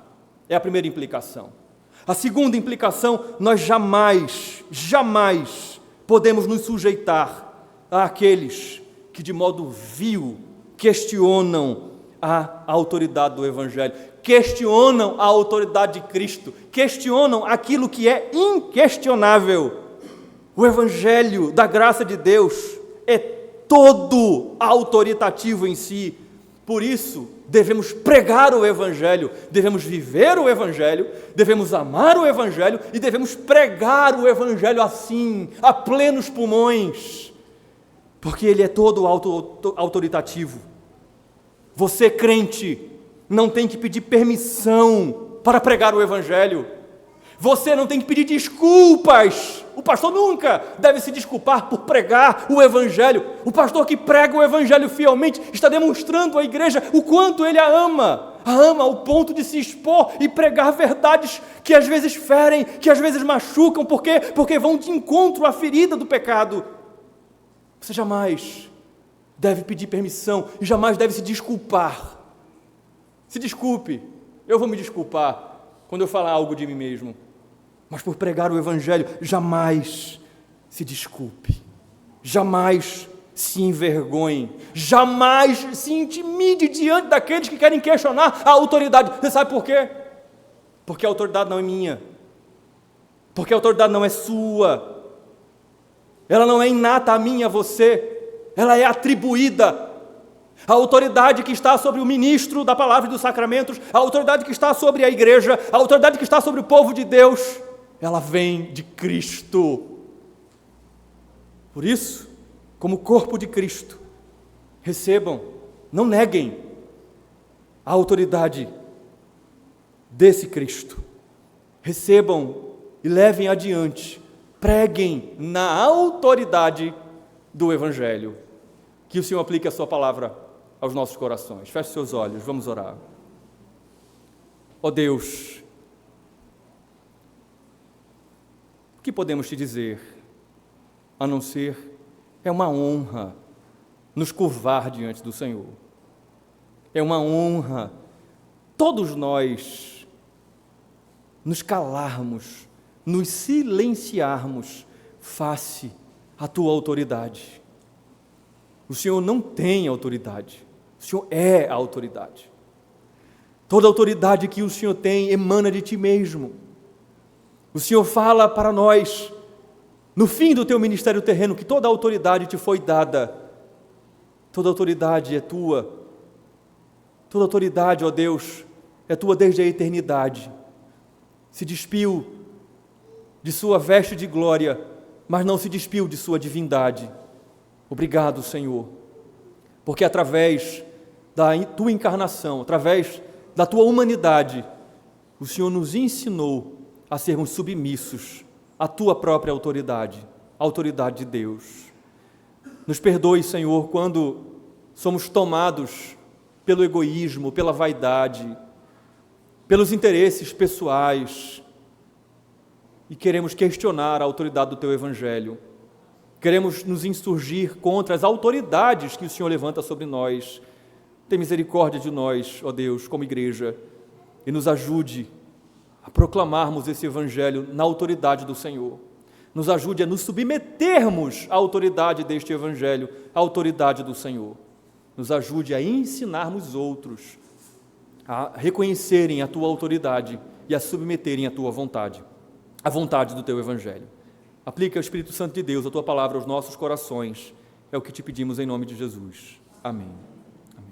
É a primeira implicação. A segunda implicação: nós jamais podemos nos sujeitar àqueles que de modo vil questionam a autoridade do Evangelho, questionam a autoridade de Cristo, questionam aquilo que é inquestionável. O Evangelho da graça de Deus é todo autoritativo em si. Por isso, devemos pregar o Evangelho, devemos viver o Evangelho, devemos amar o Evangelho e devemos pregar o Evangelho assim, a plenos pulmões, porque ele é todo autoritativo. Você, crente, não tem que pedir permissão para pregar o Evangelho. Você não tem que pedir desculpas. O pastor nunca deve se desculpar por pregar o Evangelho. O pastor que prega o Evangelho fielmente está demonstrando à igreja o quanto ele a ama ao ponto de se expor e pregar verdades que às vezes ferem, que às vezes machucam. Por quê? Porque vão de encontro à ferida do pecado. Você jamais deve pedir permissão e jamais deve se desculpar. Se desculpe, eu vou me desculpar quando eu falar algo de mim mesmo, mas por pregar o Evangelho, jamais se desculpe, jamais se envergonhe, jamais se intimide diante daqueles que querem questionar a autoridade. Você sabe por quê? Porque a autoridade não é minha, porque a autoridade não é sua, ela não é inata a mim, a você, ela é atribuída. A autoridade que está sobre o ministro da palavra e dos sacramentos, a autoridade que está sobre a igreja, a autoridade que está sobre o povo de Deus, ela vem de Cristo. Por isso, como corpo de Cristo, recebam, não neguem a autoridade desse Cristo. Recebam e levem adiante, preguem na autoridade do Evangelho. Que o Senhor aplique a sua palavra aos nossos corações. Feche seus olhos, vamos orar. Ó Deus, o que podemos te dizer, a não ser, é uma honra nos curvar diante do Senhor. É uma honra todos nós nos calarmos, nos silenciarmos face à tua autoridade. O Senhor não tem autoridade, o Senhor é a autoridade. Toda autoridade que o Senhor tem emana de ti mesmo. O Senhor fala para nós, no fim do teu ministério terreno, que toda autoridade te foi dada. Toda autoridade é tua. Toda autoridade, ó Deus, é tua desde a eternidade. Se despiu de sua veste de glória, mas não se despiu de sua divindade. Obrigado, Senhor, porque através da tua encarnação, através da tua humanidade, o Senhor nos ensinou a sermos submissos à tua própria autoridade, a autoridade de Deus. Nos perdoe, Senhor, quando somos tomados pelo egoísmo, pela vaidade, pelos interesses pessoais e queremos questionar a autoridade do teu Evangelho. Queremos nos insurgir contra as autoridades que o Senhor levanta sobre nós. Tem misericórdia de nós, ó Deus, como igreja, e nos ajude a proclamarmos esse Evangelho na autoridade do Senhor. Nos ajude a nos submetermos à autoridade deste Evangelho, à autoridade do Senhor. Nos ajude a ensinarmos outros a reconhecerem a tua autoridade e a submeterem a tua vontade, a vontade do teu Evangelho. Aplica o Espírito Santo de Deus, a tua palavra aos nossos corações. É o que te pedimos em nome de Jesus. Amém.